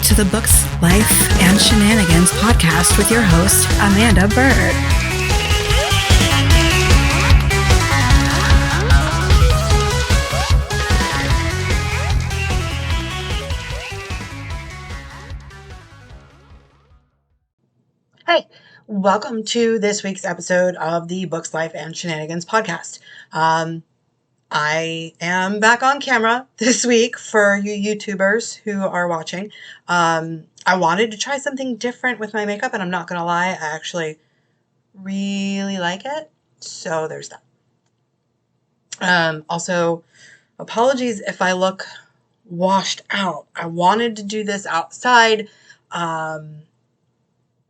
to the Books, Life, and Shenanigans podcast with your host, Amanda Bird. Hey, welcome to this week's episode of the Books, Life, and Shenanigans podcast. I am back on camera this week for you YouTubers who are watching. I wanted to try something different with my makeup, and I'm not going to lie, I actually really like it. So there's that. Also, apologies if I look washed out. I wanted to do this outside.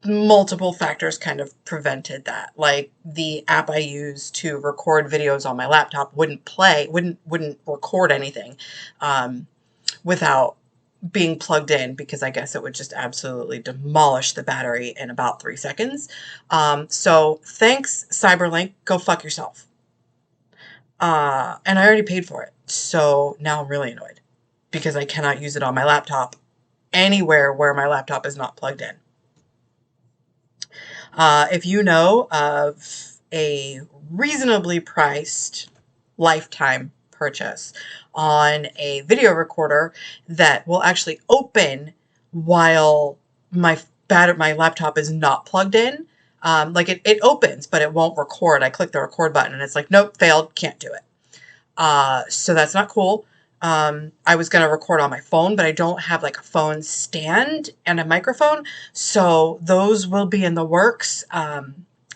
Multiple factors kind of prevented that. Like the app I use to record videos on my laptop wouldn't record anything without being plugged in, because I guess it would just absolutely demolish the battery in about 3 seconds. So thanks, Cyberlink, go fuck yourself. And I already paid for it. So now I'm really annoyed because I cannot use it on my laptop anywhere where my laptop is not plugged in. If you know of a reasonably priced lifetime purchase on a video recorder that will actually open while my laptop is not plugged in, like it opens, but it won't record. I click the record button and it's like, nope, failed, can't do it. So that's not cool. I was going to record on my phone, but I don't have like a phone stand and a microphone. So those will be in the works.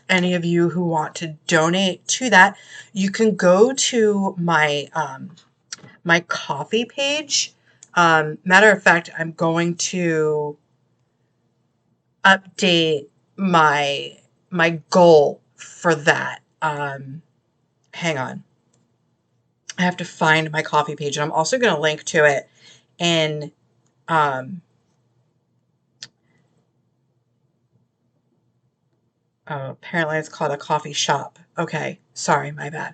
Any of you who want to donate to that, you can go to my, my Ko-fi page. Matter of fact, I'm going to update my goal for that. Hang on. I have to find my Ko-fi page, and I'm also going to link to it in apparently it's called a coffee shop. Okay, sorry, my bad.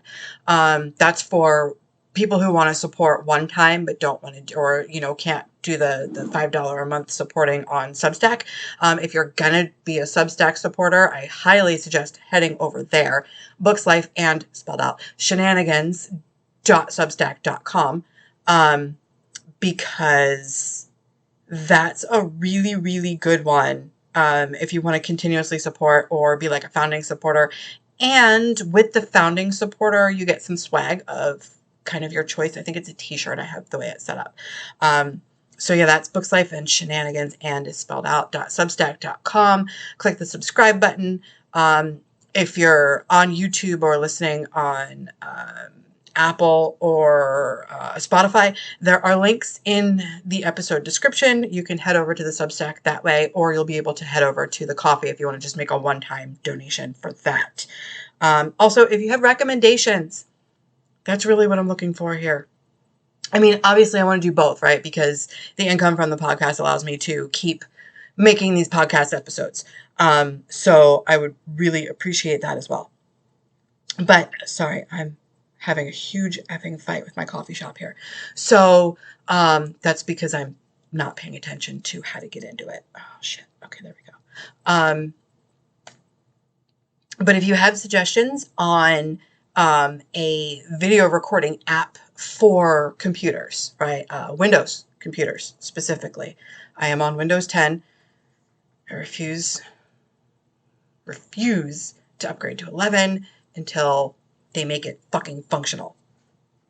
That's for people who want to support one time but don't want to, or can't do the $5 a month supporting on Substack. If you're gonna be a Substack supporter, I highly suggest heading over there. Books, Life, and spelled out shenanigans.substack.com, because that's a really, really good one. If you want to continuously support or be like a founding supporter. And with the founding supporter, you get some swag of kind of your choice. I think it's a t-shirt. I have the way it's set up. So yeah, that's Books, Life, and Shenanigans, and is spelled out .substack.com. Click the subscribe button. If you're on YouTube or listening on Apple or Spotify, there are links in the episode description. You can head over to the Substack that way, or you'll be able to head over to the Ko-fi if you want to just make a one-time donation for that. Also, if you have recommendations, that's really what I'm looking for here. I mean, obviously I want to do both, right? Because the income from the podcast allows me to keep making these podcast episodes. So I would really appreciate that as well. But sorry, I'm having a huge effing fight with my coffee shop here. So that's because I'm not paying attention to how to get into it. Oh, shit. Okay, there we go. But if you have suggestions on a video recording app for computers, right? Windows computers specifically. I am on Windows 10. I refuse to upgrade to 11 until they make it fucking functional.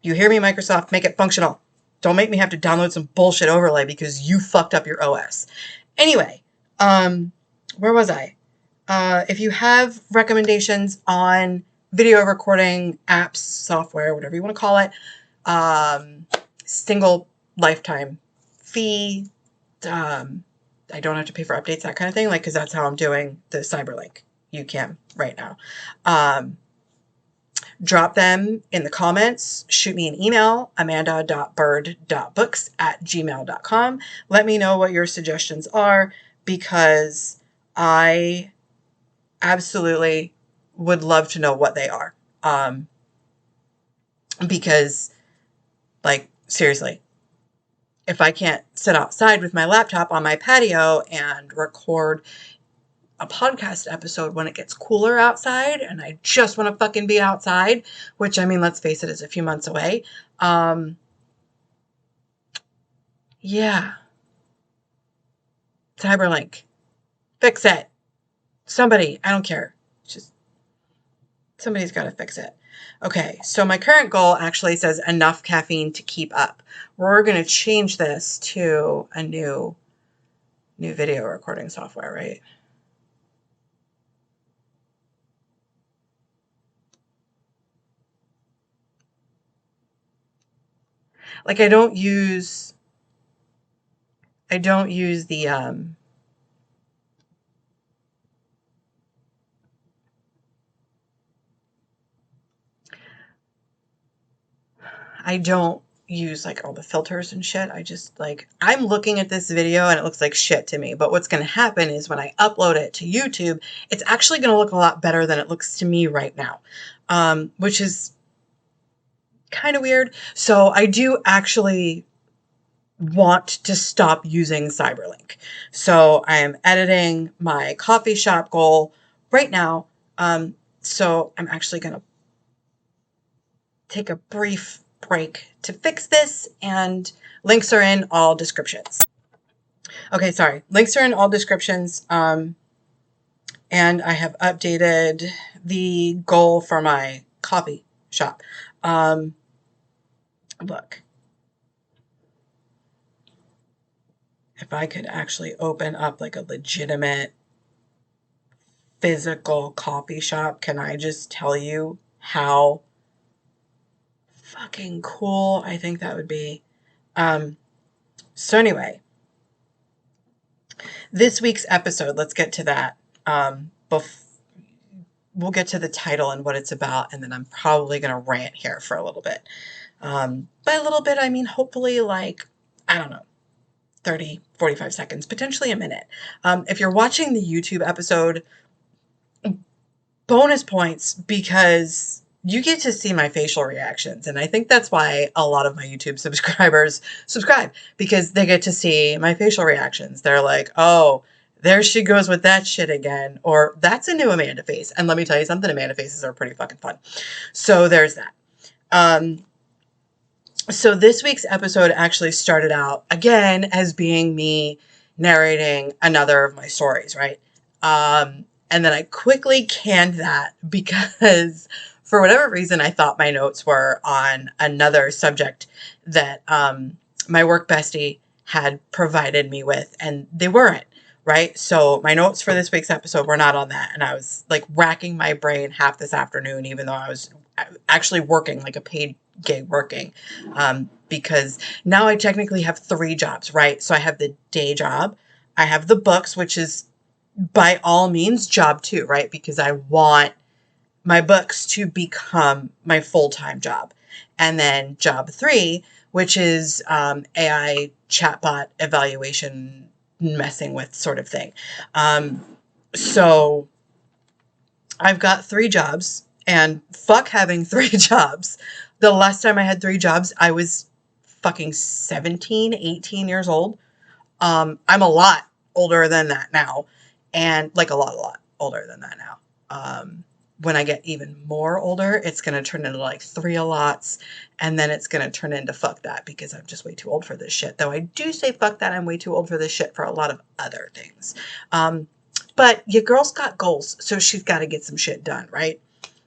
You hear me, Microsoft? Make it functional. Don't make me have to download some bullshit overlay because you fucked up your OS. Anyway, where was I? If you have recommendations on video recording apps, software, whatever you want to call it, single lifetime fee, I don't have to pay for updates, that kind of thing, like, because that's how I'm doing the Cyberlink UCam right now. Drop them in the comments. Shoot me an email, amanda.bird.books@gmail.com. Let me know what your suggestions are, because I absolutely would love to know what they are. Because, like, seriously, if I can't sit outside with my laptop on my patio and record a podcast episode when it gets cooler outside and I just want to fucking be outside, which, I mean, let's face it, is a few months away. Yeah. Cyberlink. Fix it. Somebody. I don't care. Just somebody's got to fix it. Okay, so my current goal actually says enough caffeine to keep up. We're going to change this to a new video recording software, right? Like I don't use the I don't use like all the filters and shit. I just like, I'm looking at this video and it looks like shit to me. But what's going to happen is when I upload it to YouTube, it's actually going to look a lot better than it looks to me right now, which is kind of weird. So I do actually want to stop using Cyberlink. So I am editing my coffee shop goal right now. So I'm actually going to take a brief break to fix this, and links are in all descriptions. Okay, sorry. Links are in all descriptions. And I have updated the goal for my coffee shop. Look. If I could actually open up like a legitimate physical coffee shop, can I just tell you how fucking cool I think that would be? So anyway, this week's episode, let's get to that. We'll get to the title and what it's about, and then I'm probably going to rant here for a little bit. By a little bit, I mean hopefully like, I don't know, 30, 45 seconds, potentially a minute. If you're watching the YouTube episode, bonus points because you get to see my facial reactions. And I think that's why a lot of my YouTube subscribers subscribe, because they get to see my facial reactions. They're like, oh, there she goes with that shit again. Or that's a new Amanda face. And let me tell you something, Amanda faces are pretty fucking fun. So there's that. So this week's episode actually started out again as being me narrating another of my stories, right? And then I quickly canned that because for whatever reason, I thought my notes were on another subject that my work bestie had provided me with, and they weren't, right? So my notes for this week's episode were not on that. And I was like racking my brain half this afternoon, even though I was actually working, like a paid gig working, because now I technically have 3 jobs, right? So I have the day job, I have the books, which is by all means job 2, right? Because I want my books to become my full-time job. And then job 3, which is AI chatbot evaluation messing with sort of thing. So I've got 3 jobs, and fuck having 3 jobs. The last time I had 3 jobs, I was fucking 17, 18 years old. I'm a lot older than that now. And like a lot older than that now. When I get even more older, it's going to turn into like 3 lots. And then it's going to turn into fuck that, because I'm just way too old for this shit. Though I do say fuck that, I'm way too old for this shit for a lot of other things. But your girl's got goals, so she's got to get some shit done, right?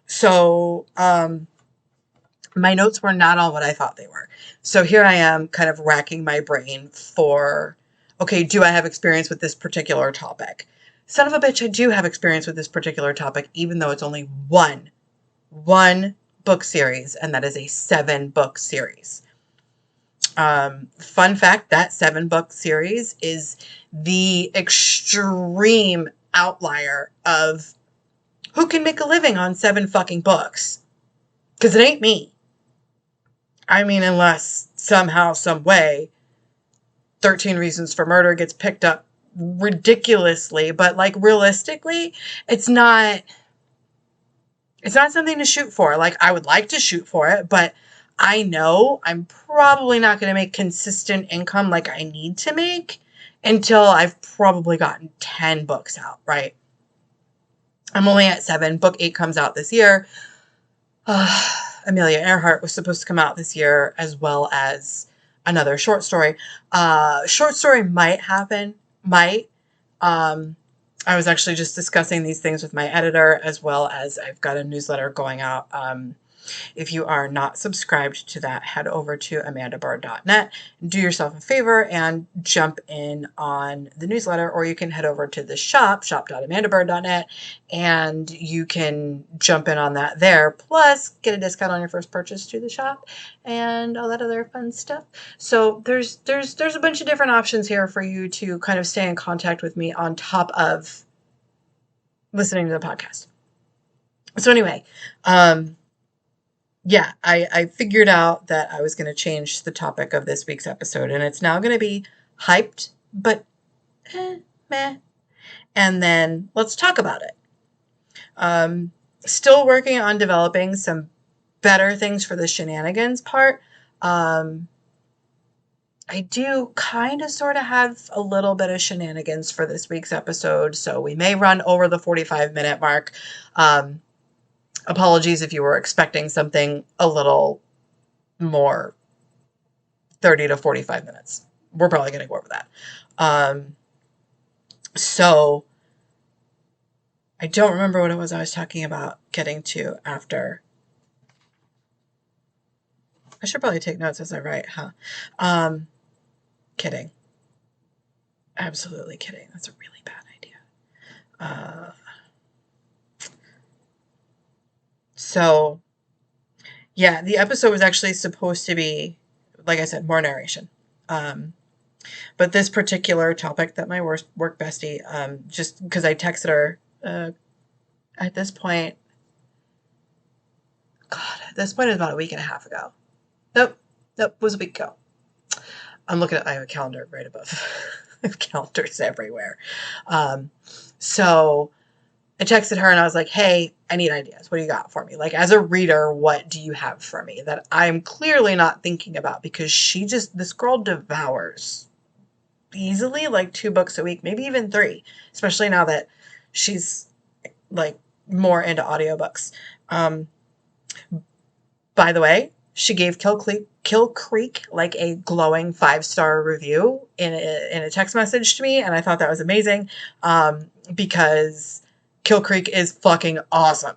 So my notes were not on what I thought they were. So here I am kind of racking my brain for, okay, do I have experience with this particular topic? Son of a bitch, I do have experience with this particular topic, even though it's only one book series, and that is a 7-book series. Fun fact, that 7-book series is the extreme outlier of who can make a living on 7 fucking books. Because it ain't me. I mean, unless somehow, some way, 13 Reasons for Murder gets picked up ridiculously, but like realistically, it's not something to shoot for. Like I would like to shoot for it, but I know I'm probably not going to make consistent income like I need to make until I've probably gotten 10 books out, right? I'm only at 7. Book 8 comes out this year. Amelia Earhart was supposed to come out this year, as well as another short story. Short story might happen, might. I was actually just discussing these things with my editor, as well as I've got a newsletter going out. If you are not subscribed to that, head over to amandabird.net, do yourself a favor and jump in on the newsletter, or you can head over to the shop.amandabird.net, and you can jump in on that there, plus get a discount on your first purchase to the shop and all that other fun stuff. So there's a bunch of different options here for you to kind of stay in contact with me on top of listening to the podcast. So anyway, yeah, I figured out that I was going to change the topic of this week's episode, and it's now going to be hyped, but meh. And then let's talk about it. Still working on developing some better things for the shenanigans part. I do kind of sort of have a little bit of shenanigans for this week's episode, so we may run over the 45-minute mark. Apologies if you were expecting something a little more 30 to 45 minutes. We're probably going to go over that. So I don't remember what it was I was talking about getting to after. I should probably take notes as I write, huh? Kidding. Absolutely kidding. That's a really bad idea. So, yeah, the episode was actually supposed to be, like I said, more narration. But this particular topic that my work bestie, just because I texted her at this point, at this point is about a week and a half ago. Nope, it was a week ago. I'm looking at, I have a calendar right above. I have calendars everywhere. So I texted her and I was like, hey, I need ideas. What do you got for me? Like, as a reader, what do you have for me that I'm clearly not thinking about? Because this girl devours easily like 2 books a week, maybe even 3, especially now that she's like more into audiobooks. By the way, she gave Kill Creek like a glowing 5-star review in a text message to me, and I thought that was amazing, because Kill Creek is fucking awesome.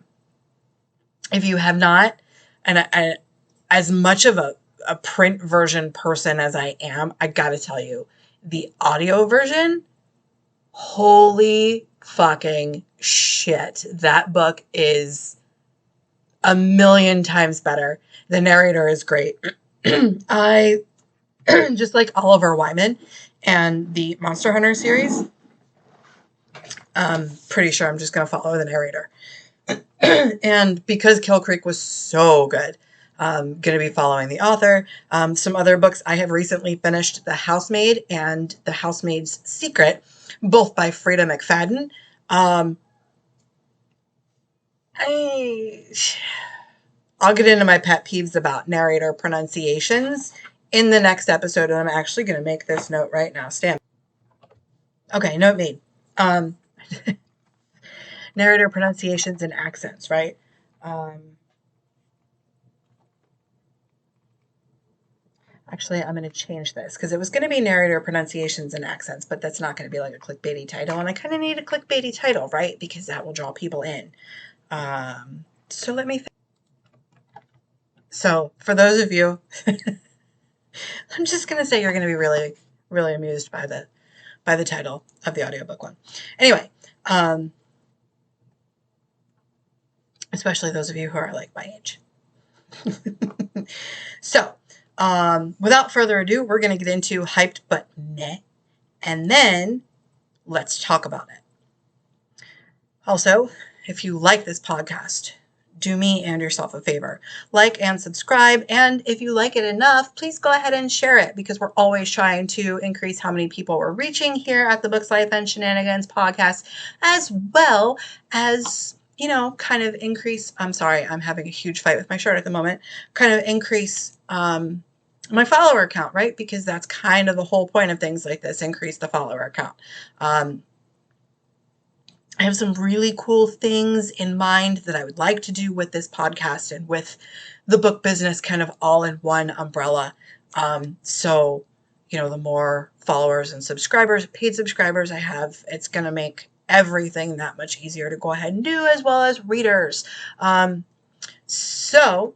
If you have not, and as much of a print version person as I am, I gotta tell you, the audio version, holy fucking shit. That book is a million times better. The narrator is great. I just like Oliver Wyman and the Monster Hunter series. Pretty sure I'm just going to follow the narrator. And because Kill Creek was so good, I'm going to be following the author. Some other books I have recently finished, The Housemaid and The Housemaid's Secret, both by Frida McFadden. I'll get into my pet peeves about narrator pronunciations in the next episode, and I'm actually going to make this note right now. Stand. Okay, note made. Narrator pronunciations and accents, right? Actually, I'm going to change this because it was going to be narrator pronunciations and accents, but that's not going to be like a clickbaity title, and I kind of need a clickbaity title, right? Because that will draw people in. So let me think. So for those of you, I'm just going to say you're going to be really, really amused by the title of the audiobook one. Anyway, especially those of you who are like my age. So, without further ado, we're going to get into hyped but meh, and then let's talk about it. Also, if you like this podcast, do me and yourself a favor. Like and subscribe, and if you like it enough, please go ahead and share it, because we're always trying to increase how many people we're reaching here at the Books, Life, and Shenanigans podcast, as well as you know, kind of increase, I'm sorry, I'm having a huge fight with my shirt at the moment, kind of increase my follower count, right? Because that's kind of the whole point of things like this, increase the follower count. I have some really cool things in mind that I would like to do with this podcast and with the book business kind of all in one umbrella. So, you know, the more followers and subscribers, paid subscribers I have, it's going to make everything that much easier to go ahead and do, as well as readers. So,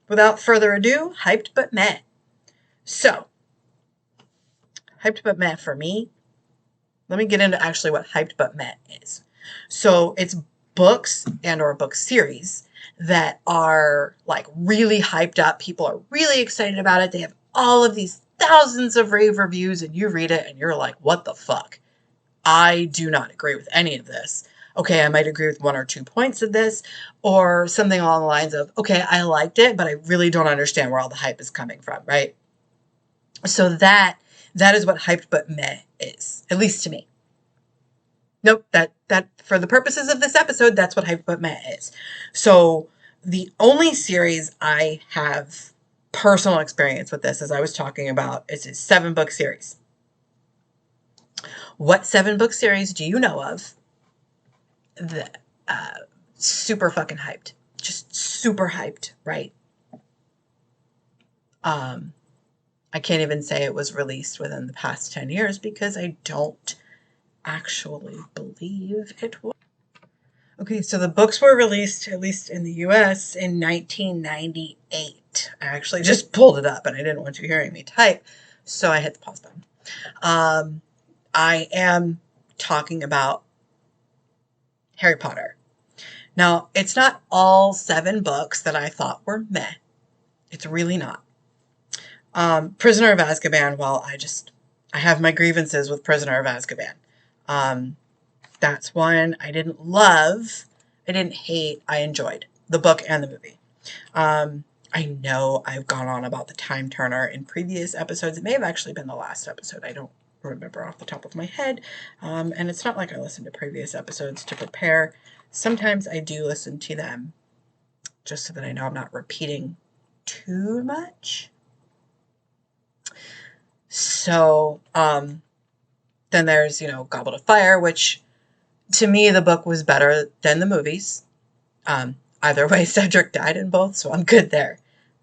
without further ado, hyped but meh. So, hyped but meh for me. Let me get into actually what hyped but meh is. So it's books and or book series that are like really hyped up. People are really excited about it. They have all of these thousands of rave reviews and you read it and you're like, what the fuck? I do not agree with any of this. Okay, I might agree with one or 2 points of this, or something along the lines of, okay, I liked it, but I really don't understand where all the hype is coming from, right? So that is what hyped but meh is, at least to me. Nope, that for the purposes of this episode, that's what hyped but meh is. So the only series I have personal experience with this, as I was talking about, is a 7-book series. What 7-book series do you know of that super fucking hyped? Just super hyped, right? I can't even say it was released within the past 10 years because I don't actually believe it was. Okay, so the books were released, at least in the US, in 1998. I actually just pulled it up and I didn't want you hearing me type, so I hit the pause button. I am talking about Harry Potter. Now, it's not all 7 books that I thought were meh. It's really not. Prisoner of Azkaban, well, I have my grievances with Prisoner of Azkaban. That's one I didn't love. I didn't hate. I enjoyed the book and the movie. I know I've gone on about the Time Turner in previous episodes. It may have actually been the last episode. I don't remember off the top of my head. And it's not like I listened to previous episodes to prepare. Sometimes I do listen to them just so that I know I'm not repeating too much. So, then there's, you know, Goblet of Fire, which to me, the book was better than the movies. Either way, Cedric died in both, so I'm good there.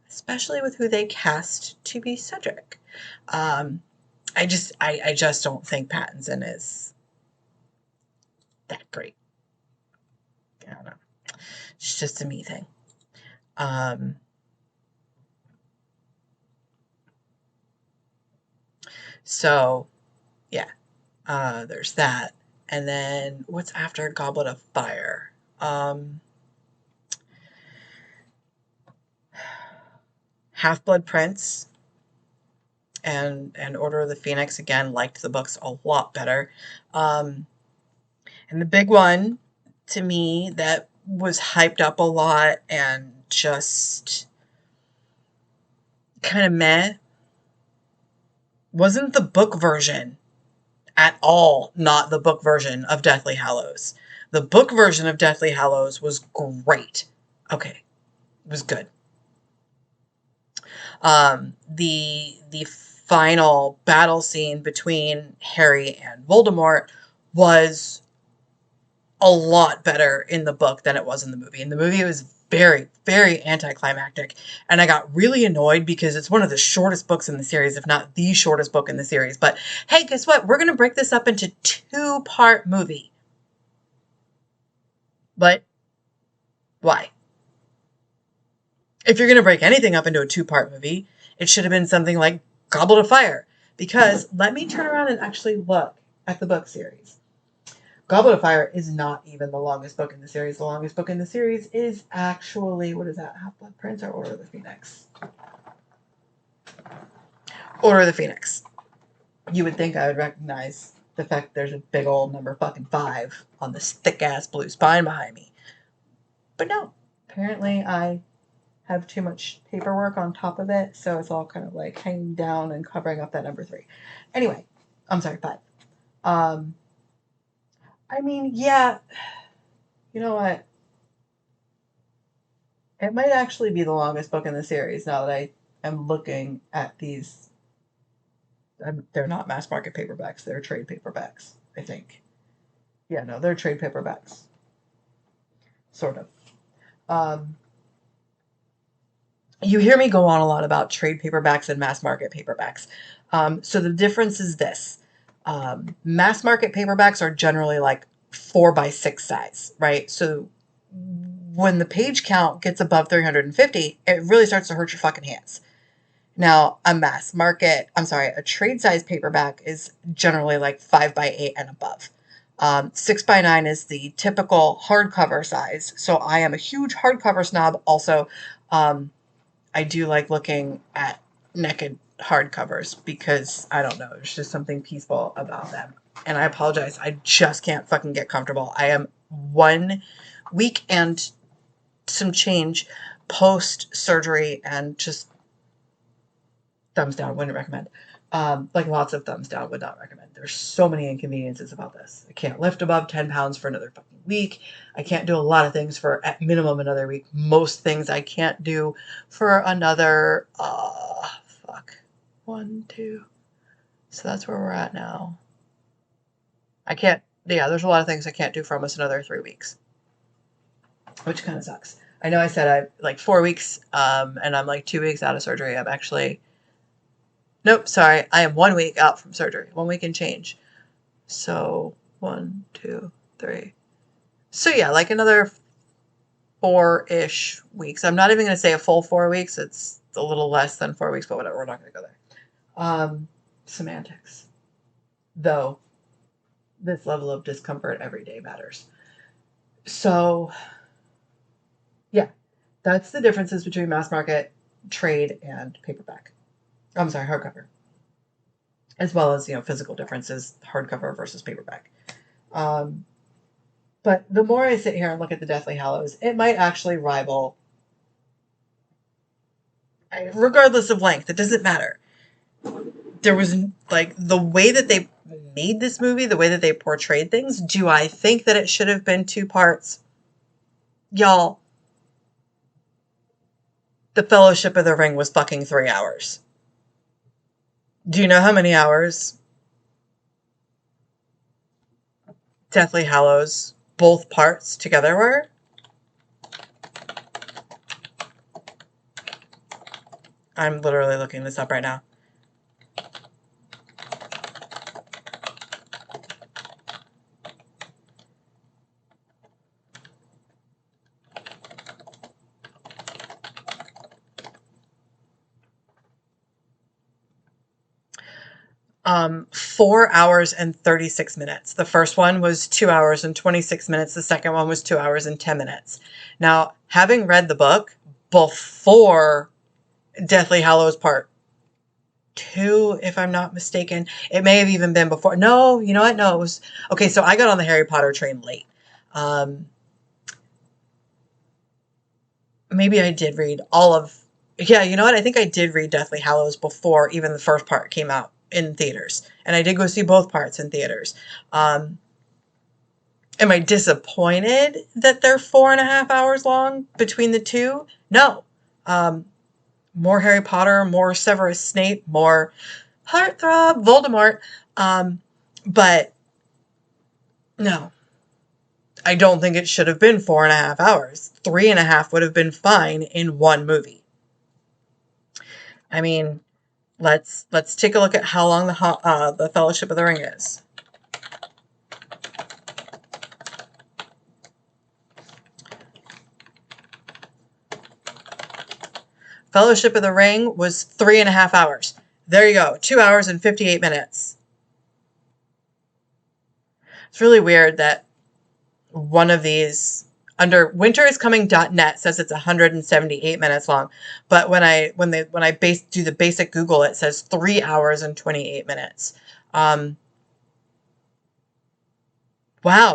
Especially with who they cast to be Cedric. I just don't think Pattinson is that great. I don't know. It's just a me thing. So, yeah, there's that. And then what's after Goblet of Fire? Half-Blood Prince and Order of the Phoenix, again, liked the books a lot better. And the big one, to me, that was hyped up a lot and just kind of meh, wasn't the book version at all, not the book version of Deathly Hallows. The book version of Deathly Hallows was great. Okay, it was good. The final battle scene between Harry and Voldemort was a lot better in the book than it was in the movie. In the movie, it was very, very anticlimactic, and I got really annoyed because it's one of the shortest books in the series, if not the shortest book in the series. But hey, guess what? We're going to break this up into 2-part movie. But why? If you're going to break anything up into a 2-part movie, it should have been something like Goblet of Fire. Because let me turn around and actually look at the book series. Goblet of Fire is not even the longest book in the series. The longest book in the series is actually, what is that, Half-Blood Prince or Order of the Phoenix? Order of the Phoenix. You would think I would recognize the fact there's a big old number fucking 5 on this thick-ass blue spine behind me. But no, apparently I have too much paperwork on top of it, so it's all kind of like hanging down and covering up that number 3. Anyway, I'm sorry, 5. I mean, yeah, you know what? It might actually be the longest book in the series now that I am looking at these. They're not mass market paperbacks, they're trade paperbacks, I think. Yeah, no, they're trade paperbacks. Sort of. Um, you hear me go on a lot about trade paperbacks and mass market paperbacks. So the difference is this. Mass market paperbacks are generally like 4x6 size, right? So when the page count gets above 350, it really starts to hurt your fucking hands. Now, a trade size paperback is generally like 5x8 and above. 6x9 is the typical hardcover size. So I am a huge hardcover snob. Also, I do like looking at naked hardcovers because I don't know, there's just something peaceful about them. And I apologize, I just can't fucking get comfortable. I am 1 week and some change post surgery and just thumbs down, wouldn't recommend. Like lots of thumbs down, would not recommend. There's so many inconveniences about this. I can't lift above 10 pounds for another fucking week. I can't do a lot of things for at minimum another week. Most things I can't do for another, fuck. 1, 2. So that's where we're at now. There's a lot of things I can't do for almost another 3 weeks, which kind of sucks. I know I said I like 4 weeks, and I'm like 2 weeks out of surgery. I'm actually, nope, sorry. I am 1 week out from surgery, 1 week and change. So 1, 2, 3. So yeah, like another 4-ish weeks. I'm not even going to say a full 4 weeks. It's a little less than 4 weeks, but whatever. We're not going to go there. Semantics. Though this level of discomfort every day matters. So yeah, that's the differences between mass market, trade, and paperback. I'm sorry, hardcover. As well as, physical differences, hardcover versus paperback. But the more I sit here and look at the Deathly Hallows, it might actually rival, regardless of length, it doesn't matter. There was, like, the way that they made this movie, the way that they portrayed things, do I think that it should have been 2 parts? Y'all, The Fellowship of the Ring was fucking 3 hours. Do you know how many hours Deathly Hallows, both parts together were? I'm literally looking this up right now. 4 hours and 36 minutes. The first one was 2 hours and 26 minutes. The second one was 2 hours and 10 minutes. Now, having read the book before Deathly Hallows Part 2, if I'm not mistaken, it may have even been before. No, you know what? No, it was, okay, so I got on the Harry Potter train late. Maybe I did read all of, yeah, you know what? I think I did read Deathly Hallows before even the first part came out in theaters. And I did go see both parts in theaters. Am I disappointed that they're 4.5 hours long between the two? No. More Harry Potter, more Severus Snape, more heartthrob Voldemort. But no, I don't think it should have been 4.5 hours. 3.5 would have been fine in one movie. I mean, let's take a look at how long the Fellowship of the Ring is. Fellowship of the Ring was 3.5 hours. There you go, 2 hours and 58 minutes. It's really weird that one of these under winteriscoming.net says it's 178 minutes long, but when I do the basic Google, it says 3 hours and 28 minutes. Wow,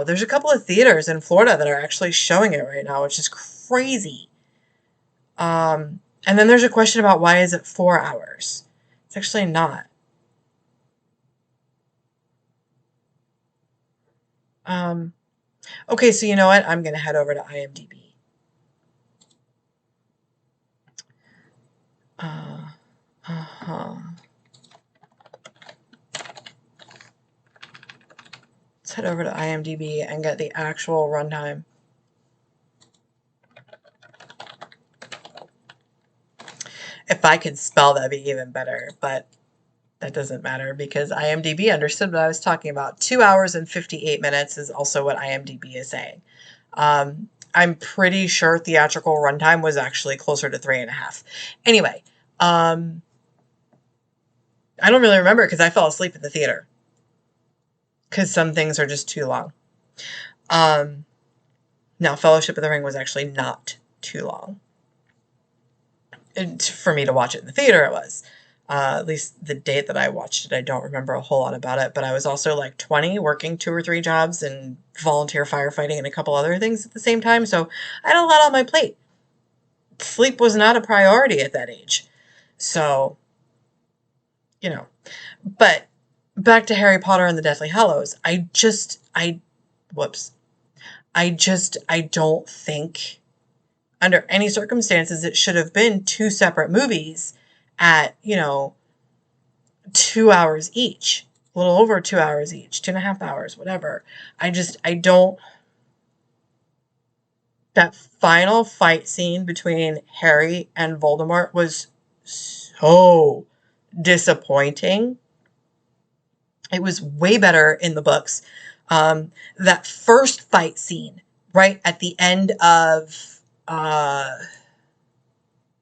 there's a couple of theaters in Florida that are actually showing it right now, which is crazy. And then there's a question about why is it 4 hours? It's actually not. Okay, so you know what? I'm going to head over to IMDb. Let's head over to IMDb and get the actual runtime. If I could spell, that'd be even better, but that doesn't matter because IMDb understood what I was talking about. 2 hours and 58 minutes is also what IMDb is saying. I'm pretty sure theatrical runtime was actually closer to 3.5. Anyway, I don't really remember because I fell asleep in the theater because some things are just too long. Now, Fellowship of the Ring was actually not too long. For me to watch it in the theater, it was. At least the date that I watched it, I don't remember a whole lot about it, but I was also like 20, working 2 or 3 jobs and volunteer firefighting and a couple other things at the same time, so I had a lot on my plate. Sleep was not a priority at that age. So, you know, but back to Harry Potter and the Deathly Hallows, I don't think under any circumstances it should have been 2 separate movies at, 2 hours each, a little over 2 hours each, 2.5 hours, whatever. I don't, that final fight scene between Harry and Voldemort was so disappointing. It was way better in the books. That first fight scene, right at the end of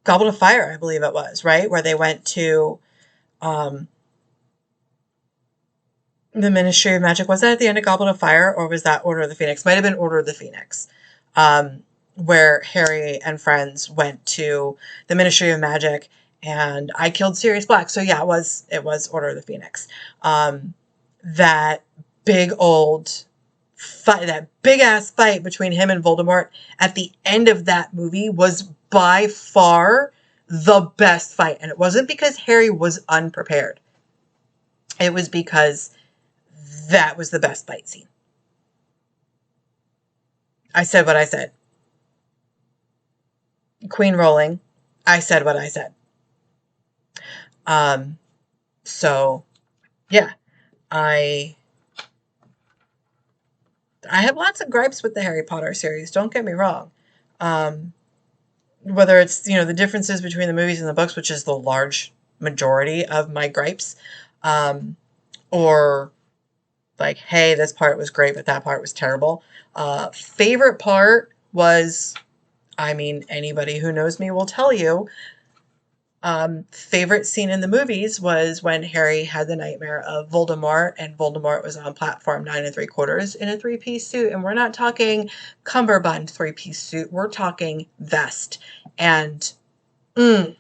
Goblet of Fire, I believe it was, right? Where they went to the Ministry of Magic. Was that at the end of Goblet of Fire, or was that Order of the Phoenix? Might have been Order of the Phoenix. Where Harry and friends went to the Ministry of Magic and I killed Sirius Black. So yeah, it was Order of the Phoenix. That big old fight, that big ass fight between him and Voldemort at the end of that movie was by far the best fight. And it wasn't because Harry was unprepared. It was because that was the best fight scene. I said what I said. Queen rolling. I said what I said. So yeah, I have lots of gripes with the Harry Potter series. Don't get me wrong. Whether it's, the differences between the movies and the books, which is the large majority of my gripes, or like, hey, this part was great, but that part was terrible. Favorite part was, anybody who knows me will tell you, favorite scene in the movies was when Harry had the nightmare of Voldemort, and Voldemort was on platform 9 3/4 in a 3-piece suit. And we're not talking cummerbund 3-piece suit. We're talking vest. And, damn,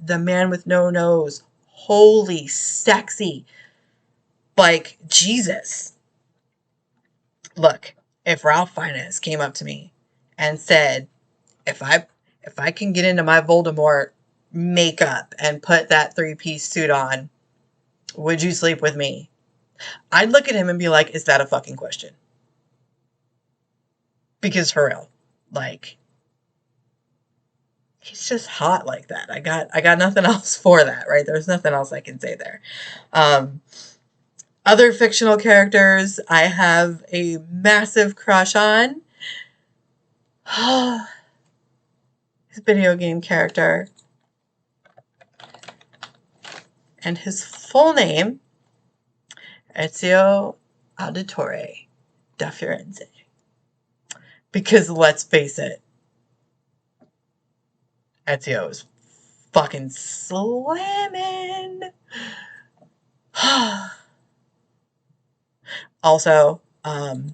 the man with no nose. Holy sexy. Like, Jesus. Look, if Ralph Fiennes came up to me and said, if I can get into my Voldemort makeup and put that 3-piece suit on, would you sleep with me? I'd look at him and be like, is that a fucking question? Because for real, like, he's just hot like that. I got nothing else for that, right? There's nothing else I can say there. Other fictional characters I have a massive crush on. His video game character. And his full name, Ezio Auditore da Firenze. Because let's face it, Ezio is fucking slamming. Also, God,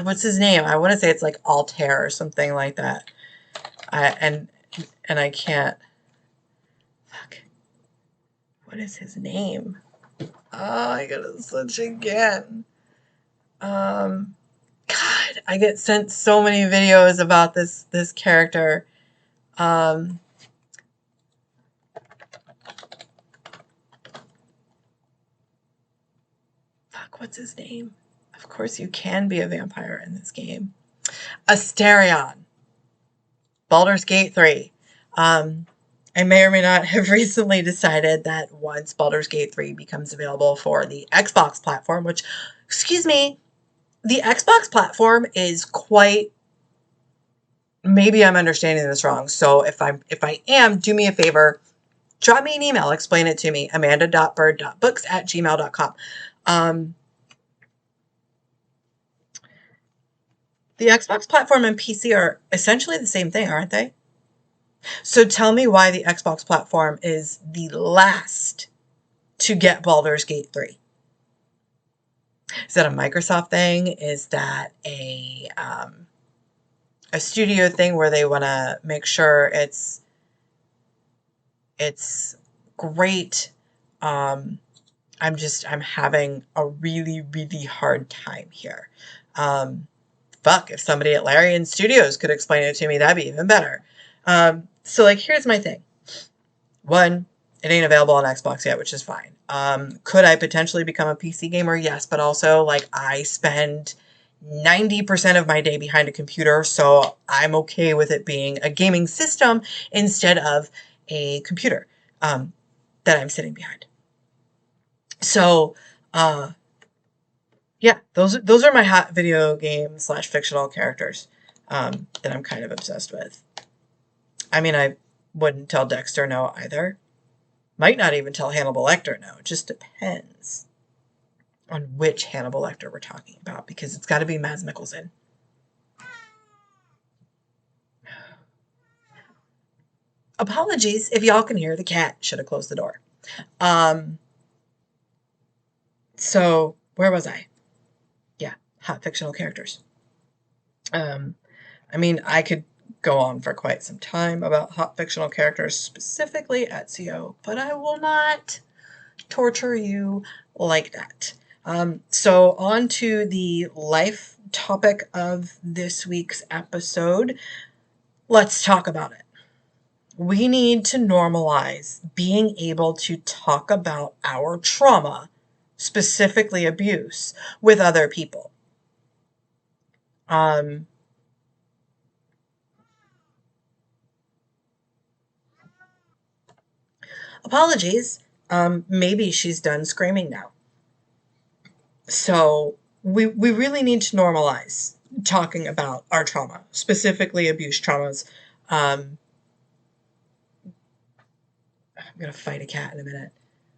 what's his name? I want to say it's like Altair or something like that. And I can't. Fuck. What is his name? Oh, I gotta search again. God, I get sent so many videos about this character. Fuck, what's his name? Of course you can be a vampire in this game. Asterion. Baldur's Gate 3. I may or may not have recently decided that once Baldur's Gate 3 becomes available for the Xbox platform, which, excuse me, the Xbox platform is quite, maybe I'm understanding this wrong. So if I am, do me a favor, drop me an email, explain it to me, amanda.bird.books@gmail.com. The Xbox platform and PC are essentially the same thing, aren't they? So tell me why the Xbox platform is the last to get Baldur's Gate 3. Is that a Microsoft thing? Is that a studio thing where they want to make sure it's great? I'm having a really, really hard time here. Fuck, if somebody at Larian Studios could explain it to me, that'd be even better. So like, here's my thing. One, it ain't available on Xbox yet, which is fine. Could I potentially become a PC gamer? Yes, but also, like, I spend 90% of my day behind a computer, so I'm okay with it being a gaming system instead of a computer that I'm sitting behind. So, yeah, those are my hot video game / fictional characters that I'm kind of obsessed with. I mean, I wouldn't tell Dexter no either. Might not even tell Hannibal Lecter no. It just depends on which Hannibal Lecter we're talking about, because it's got to be Mads Mikkelsen. Apologies if y'all can hear the cat. Should have closed the door. So where was I? Yeah, hot fictional characters. I mean, I could go on for quite some time about hot fictional characters, specifically Ezio, but I will not torture you like that. So on to the life topic of this week's episode. Let's talk about it. We need to normalize being able to talk about our trauma, specifically abuse, with other people. Apologies. Maybe she's done screaming now. So we really need to normalize talking about our trauma, specifically abuse traumas. I'm going to fight a cat in a minute.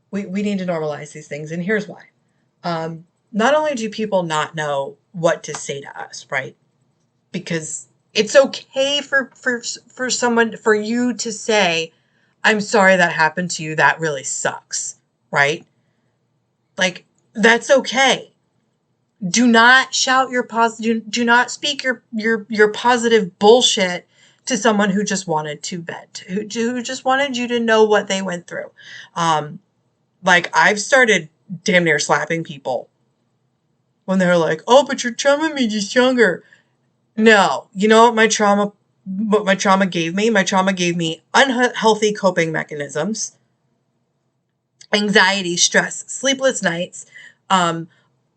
We need to normalize these things, and here's why. Not only do people not know what to say to us, right? Because it's okay for someone, for you to say, I'm sorry that happened to you. That really sucks, right? Like, that's okay. Do not shout your positive, do not speak your positive bullshit to someone who just wanted to vent, who just wanted you to know what they went through. Like, I've started damn near slapping people when they're like, oh, but your trauma made you stronger. No, you know what my trauma gave me? My trauma gave me unhealthy coping mechanisms, anxiety, stress, sleepless nights, a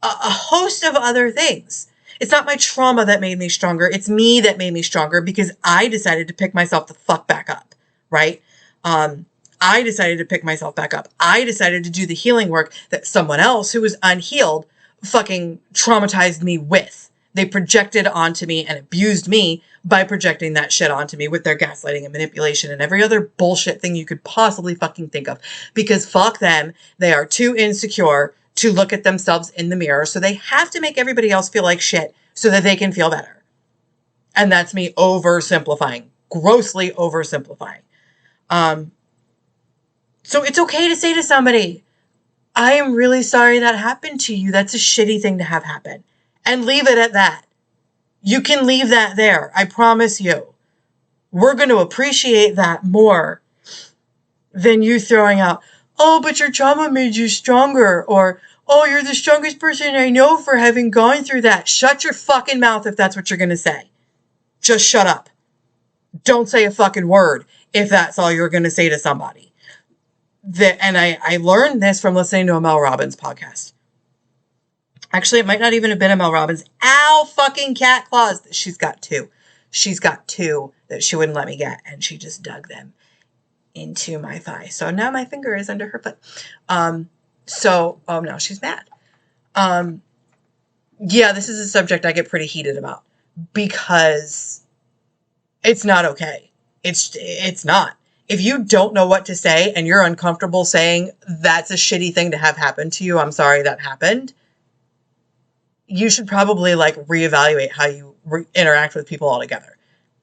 host of other things. It's not my trauma that made me stronger. It's me that made me stronger because I decided to pick myself the fuck back up, right? I decided to pick myself back up. I decided to do the healing work that someone else who was unhealed fucking traumatized me with. They projected onto me and abused me by projecting that shit onto me with their gaslighting and manipulation and every other bullshit thing you could possibly fucking think of. Because fuck them, they are too insecure to look at themselves in the mirror, so they have to make everybody else feel like shit so that they can feel better. And that's me oversimplifying, grossly oversimplifying. So it's okay to say to somebody, I am really sorry that happened to you. That's a shitty thing to have happen. And leave it at that. You can leave that there. I promise you. We're going to appreciate that more than you throwing out, oh, but your trauma made you stronger. Or, oh, you're the strongest person I know for having gone through that. Shut your fucking mouth if that's what you're going to say. Just shut up. Don't say a fucking word if that's all you're going to say to somebody. And I learned this from listening to a Mel Robbins podcast. Actually, it might not even have been a Mel Robbins. Ow, fucking cat claws. She's got two. she's got 2 that she wouldn't let me get, and she just dug them into my thigh. So now my finger is under her foot. Now she's mad. Yeah, this is a subject I get pretty heated about because it's not okay. It's not. If you don't know what to say and you're uncomfortable saying that's a shitty thing to have happen to you, I'm sorry that happened, you should probably like reevaluate how you interact with people altogether.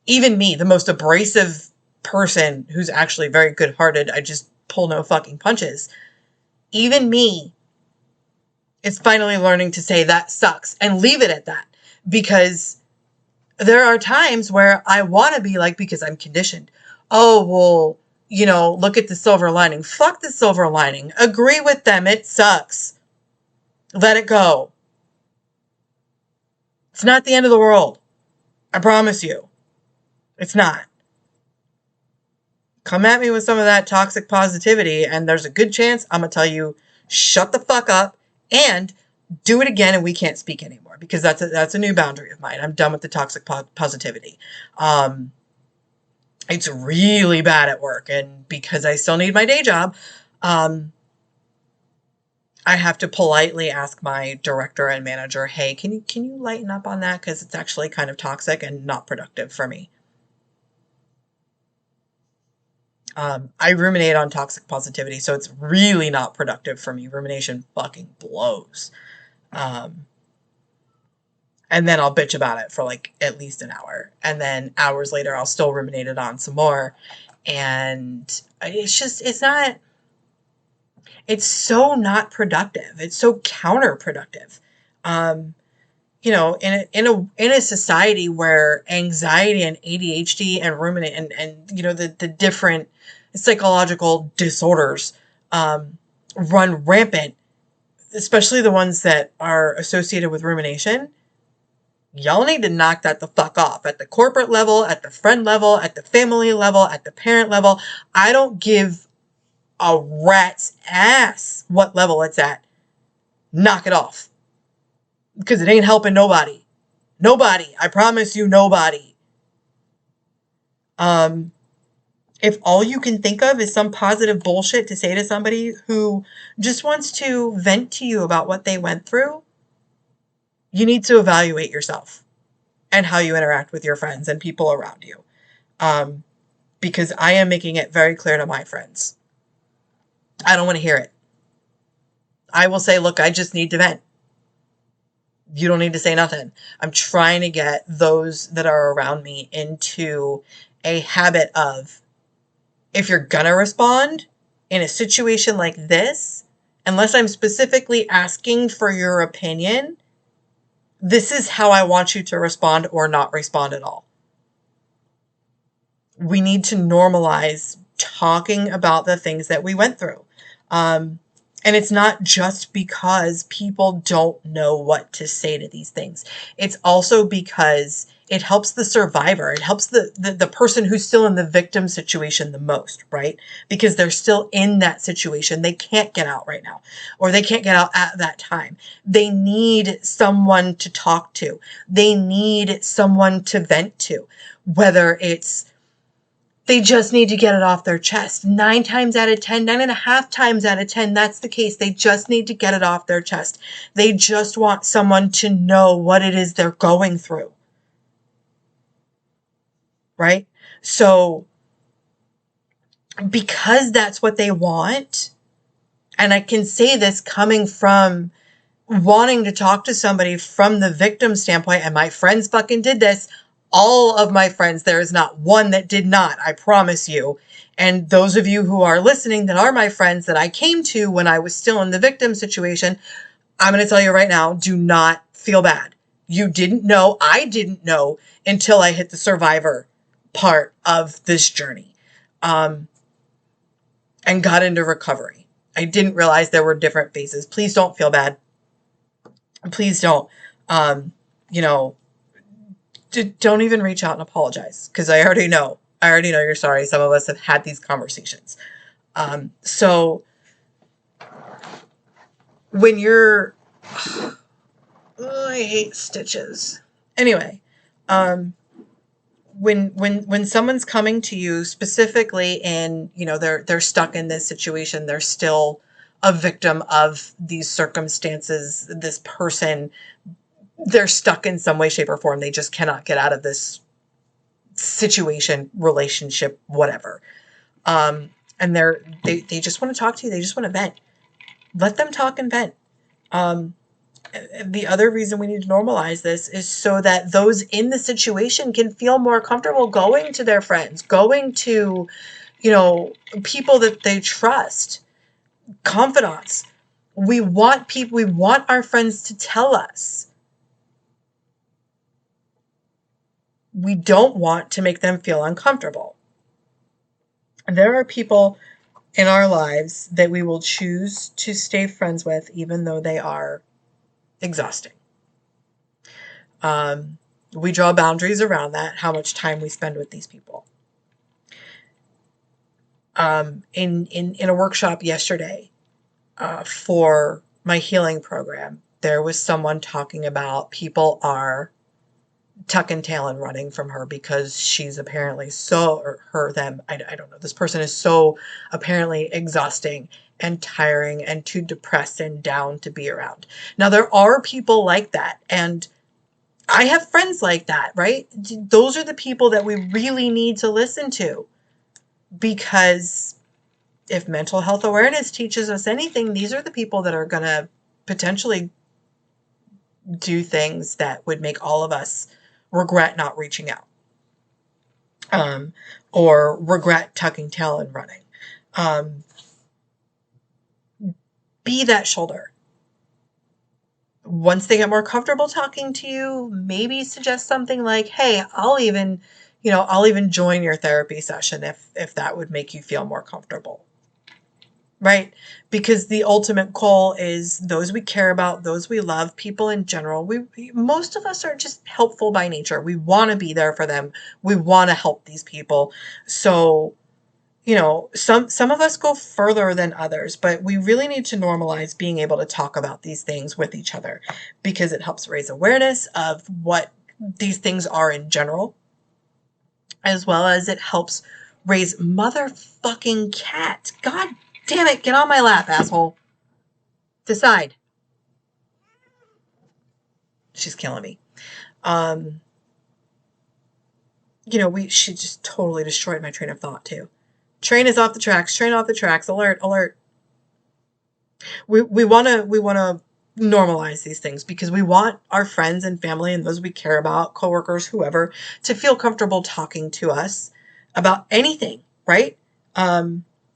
Even me, the most abrasive person who's actually very good-hearted, I just pull no fucking punches. Even me is finally learning to say that sucks and leave it at that, because there are times where I want to be like, because I'm conditioned. Oh, well, look at the silver lining. Fuck the silver lining. Agree with them. It sucks. Let it go. It's not the end of the world. I promise you. It's not. Come at me with some of that toxic positivity, and there's a good chance I'm going to tell you, shut the fuck up and do it again, and we can't speak anymore, because that's a new boundary of mine. I'm done with the toxic positivity. It's really bad at work, and because I still need my day job, I have to politely ask my director and manager, hey, can you lighten up on that, because it's actually kind of toxic and not productive for me. I ruminate on toxic positivity, so it's really not productive for me. Rumination fucking blows. And then I'll bitch about it for like at least an hour. And then hours later, I'll still ruminate it on some more. And it's so not productive. It's so counterproductive. In a society where anxiety and ADHD and ruminate and the different psychological disorders run rampant, especially the ones that are associated with rumination, y'all need to knock that the fuck off at the corporate level, at the friend level, at the family level, at the parent level. I don't give a rat's ass what level it's at. Knock it off. Because it ain't helping nobody. Nobody. I promise you, nobody. If all you can think of is some positive bullshit to say to somebody who just wants to vent to you about what they went through, you need to evaluate yourself and how you interact with your friends and people around you. Because I am making it very clear to my friends. I don't want to hear it. I will say, look, I just need to vent. You don't need to say nothing. I'm trying to get those that are around me into a habit of, if you're gonna respond in a situation like this, unless I'm specifically asking for your opinion, this is how I want you to respond or not respond at all. We need to normalize talking about the things that we went through. And it's not just because people don't know what to say to these things. It's also because it helps the survivor. It helps the person who's still in the victim situation the most, right? Because they're still in that situation. They can't get out right now, or they can't get out at that time. They need someone to talk to. They need someone to vent to, whether it's they just need to get it off their chest. 9 times out of 10, 9.5 times out of 10, that's the case. They just need to get it off their chest. They just want someone to know what it is they're going through. Right? So, because that's what they want, and I can say this coming from wanting to talk to somebody from the victim standpoint, and my friends fucking did this. All of my friends, there is not one that did not, I promise you. And those of you who are listening that are my friends that I came to when I was still in the victim situation, I'm going to tell you right now, do not feel bad. You didn't know, I didn't know until I hit the survivor part of this journey, and got into recovery. I didn't realize there were different phases. Please don't feel bad. Please don't. Don't even reach out and apologize, because I already know you're sorry. Some of us have had these conversations. So when you're, I hate stitches. Anyway, when someone's coming to you specifically and, you know, they're stuck in this situation, they're still a victim of these circumstances, this person, they're stuck in some way, shape, or form. They just cannot get out of this situation, relationship, whatever. And they just want to talk to you. They just want to vent. Let them talk and vent. The other reason we need to normalize this is so that those in the situation can feel more comfortable going to their friends, going to, you know, people that they trust, confidants. We want our friends to tell us. We don't want to make them feel uncomfortable. There are people in our lives that we will choose to stay friends with, even though they are exhausting. We draw boundaries around that, how much time we spend with these people. In a workshop yesterday for my healing program, there was someone talking about people are tucking tail and running from her because she's apparently I don't know, this person is so apparently exhausting and tiring and too depressed and down to be around. Now, there are people like that, and I have friends like that, right? Those are the people that we really need to listen to, because if mental health awareness teaches us anything, these are the people that are going to potentially do things that would make all of us regret not reaching out, or regret tucking tail and running. Be that shoulder. Once they get more comfortable talking to you, maybe suggest something like, hey, I'll even join your therapy session if that would make you feel more comfortable. Right? Because the ultimate goal is those we care about, those we love, people in general. Most of us are just helpful by nature. We want to be there for them. We want to help these people. So, you know, some of us go further than others, but we really need to normalize being able to talk about these things with each other, because it helps raise awareness of what these things are in general, as well as it helps raise motherfucking cat. God damn it, get on my lap, asshole. Decide. She's killing me. She just totally destroyed my train of thought too. Train is off the tracks. Train off the tracks. Alert, alert. We wanna normalize these things because we want our friends and family and those we care about, coworkers, whoever, to feel comfortable talking to us about anything, right?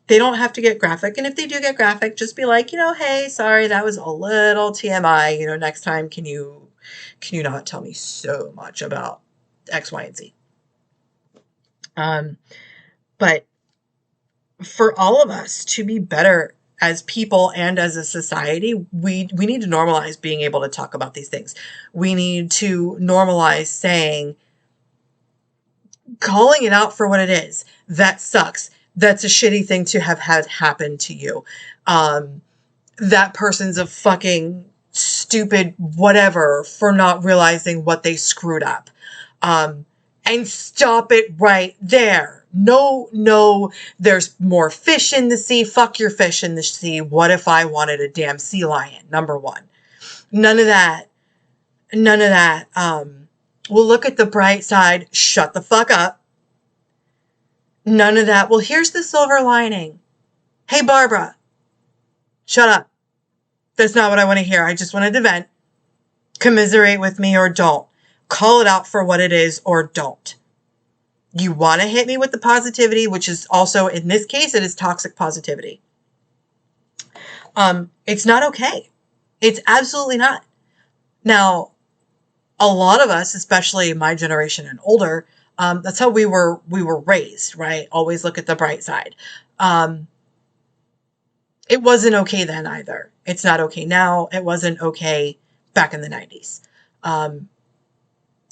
They don't have to get graphic. And if they do get graphic, just be like, hey, sorry, that was a little TMI. Next time, can you not tell me so much about X, Y, and Z? But for all of us to be better as people and as a society, we need to normalize being able to talk about these things. We need to normalize calling it out for what it is. That sucks. That's a shitty thing to have had happen to you. That person's a fucking stupid whatever for not realizing what they screwed up. And stop it right there. No, there's more fish in the sea. Fuck your fish in the sea. What if I wanted a damn sea lion? Number one. None of that. We'll look at the bright side. Shut the fuck up. None of that. Well, here's the silver lining. Hey, Barbara. Shut up. That's not what I want to hear. I just wanted to vent. Commiserate with me or don't. Call it out for what it is or don't. You want to hit me with the positivity, which is also, in this case, it is toxic positivity. It's not okay. It's absolutely not. Now, a lot of us, especially my generation and older, that's how we were raised, right? Always look at the bright side. It wasn't okay then either. It's not okay now. It wasn't okay back in the 90s.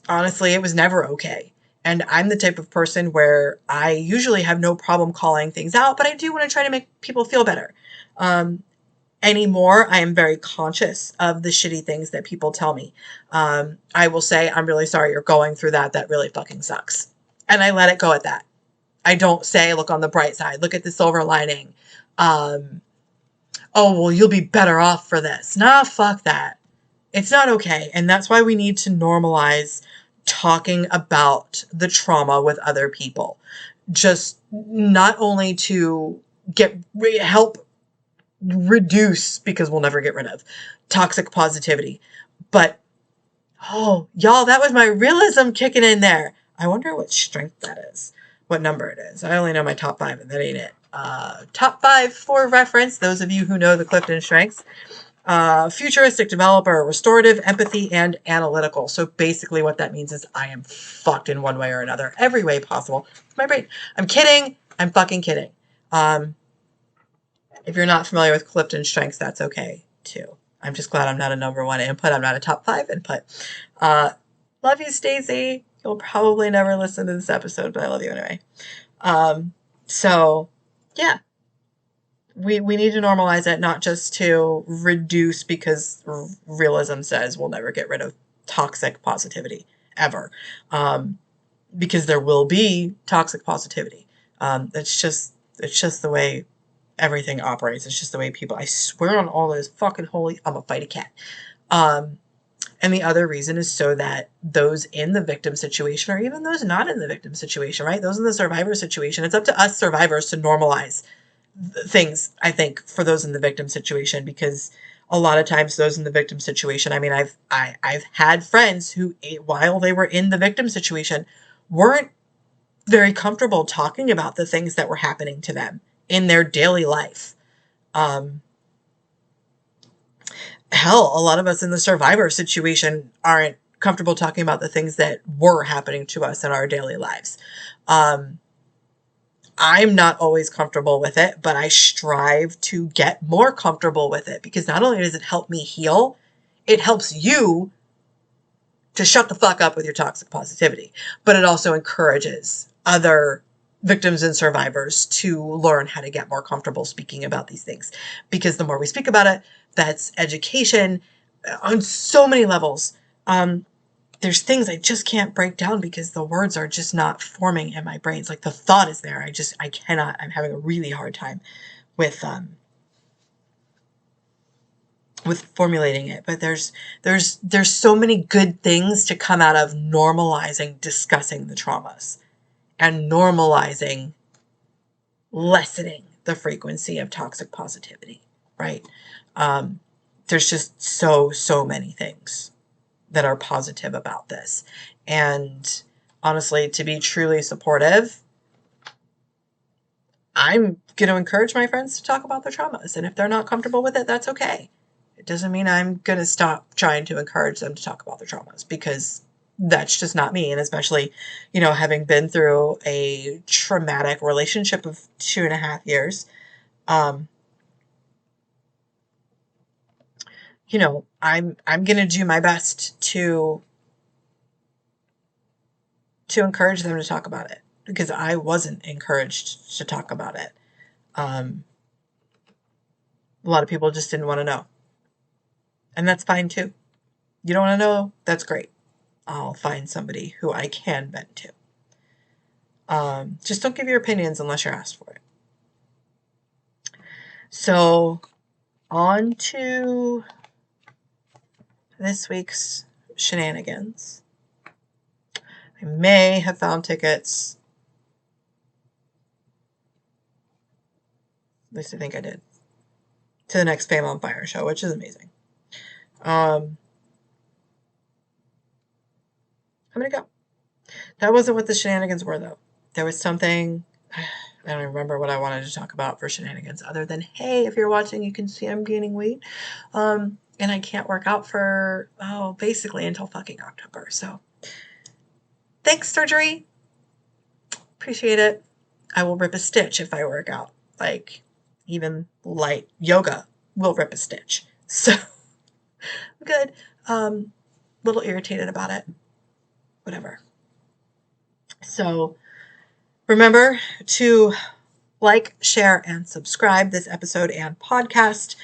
Honestly, it was never okay. And I'm the type of person where I usually have no problem calling things out, but I do want to try to make people feel better. Anymore, I am very conscious of the shitty things that people tell me. I will say, I'm really sorry you're going through that. That really fucking sucks. And I let it go at that. I don't say, look on the bright side, look at the silver lining. Oh, well, you'll be better off for this. Nah, fuck that. It's not okay. And that's why we need to normalize talking about the trauma with other people. Just not only to help reduce, because we'll never get rid of, toxic positivity, but, oh, y'all, that was my realism kicking in there. I wonder what strength that is, what number it is. I only know my top 5, and that ain't it. Top 5 for reference, those of you who know the Clifton strengths. Futuristic, developer, restorative, empathy, and analytical. So basically what that means is I am fucked in one way or another, every way possible. My brain. I'm kidding. I'm fucking kidding. If you're not familiar with Clifton strengths, that's okay too. I'm just glad I'm not a number 1 input. I'm not a top 5 input. Love you, Stacey. You'll probably never listen to this episode, but I love you anyway. So yeah. We need to normalize it, not just to reduce, because realism says we'll never get rid of toxic positivity ever, because there will be toxic positivity. It's just the way everything operates. It's just the way people. I swear on all those fucking holy. I'm a fight a cat. And the other reason is so that those in the victim situation, or even those not in the victim situation, right? Those in the survivor situation, it's up to us survivors to normalize things, I think, for those in the victim situation, because a lot of times those in the victim situation, I mean, I've had friends who, while they were in the victim situation, weren't very comfortable talking about the things that were happening to them in their daily life. Hell, a lot of us in the survivor situation aren't comfortable talking about the things that were happening to us in our daily lives. I'm not always comfortable with it, but I strive to get more comfortable with it, because not only does it help me heal, it helps you to shut the fuck up with your toxic positivity, but it also encourages other victims and survivors to learn how to get more comfortable speaking about these things, because the more we speak about it, that's education on so many levels. There's things I just can't break down because the words are just not forming in my brain. It's like the thought is there. I cannot, I'm having a really hard time with formulating it. But there's so many good things to come out of normalizing discussing the traumas and normalizing lessening the frequency of toxic positivity, right? There's just so many things that are positive about this. And honestly, to be truly supportive, I'm going to encourage my friends to talk about their traumas. And if they're not comfortable with it, that's okay. It doesn't mean I'm going to stop trying to encourage them to talk about their traumas, because that's just not me. And especially, having been through a traumatic relationship of 2.5 years, I'm going to do my best to encourage them to talk about it, because I wasn't encouraged to talk about it. A lot of people just didn't want to know. And that's fine too. You don't want to know? That's great. I'll find somebody who I can vent to. Just don't give your opinions unless you're asked for it. So, on to this week's shenanigans. I may have found tickets. At least I think I did. To the next Fame on Fire show, which is amazing. I'm going to go. That wasn't what the shenanigans were, though. There was something, I don't remember what I wanted to talk about for shenanigans, other than, hey, if you're watching, you can see I'm gaining weight. And I can't work out for, basically until fucking October. So, thanks, surgery. Appreciate it. I will rip a stitch if I work out. Like, even light yoga will rip a stitch. So, I'm good. Little irritated about it. Whatever. So, remember to like, share, and subscribe this episode and podcast.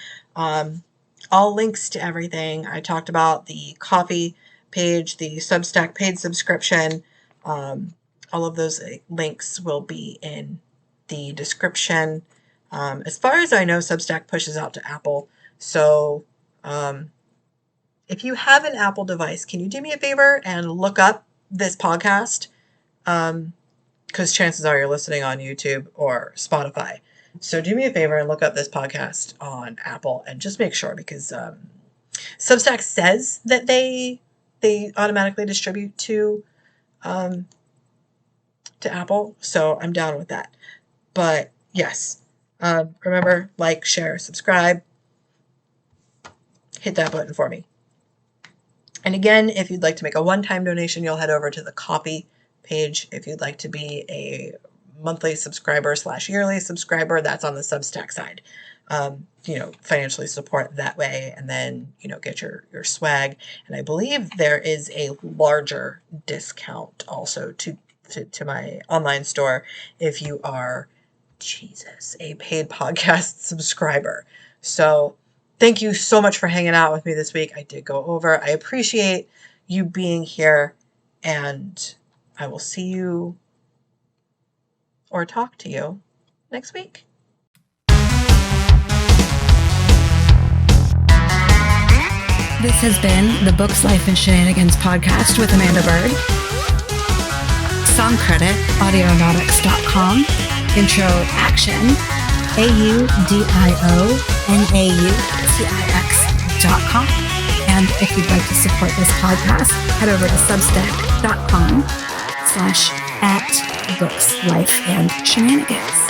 All links to everything. I talked about the coffee page, the Substack paid subscription, All of those links will be in the description. As far as I know, Substack pushes out to Apple. So if you have an Apple device, can you do me a favor and look up this podcast? Because chances are you're listening on YouTube or Spotify. So do me a favor and look up this podcast on Apple and just make sure, because Substack says that they automatically distribute to Apple. So I'm down with that. But yes, remember, like, share, subscribe. Hit that button for me. And again, if you'd like to make a one-time donation, you'll head over to the Ko-fi page. If you'd like to be a monthly subscriber / yearly subscriber, that's on the Substack side. Financially support that way, and then, get your swag. And I believe there is a larger discount also to my online store if you are, a paid podcast subscriber. So thank you so much for hanging out with me this week. I did go over. I appreciate you being here, and I will see you or talk to you next week. This has been the Books, Life, and Shenanigans podcast with Amanda Bird. Song credit, audionautics.com. Intro action, AUDIONAUTIX.com. And if you'd like to support this podcast, head over to substack.com/@Books, Life, and Shenanigans.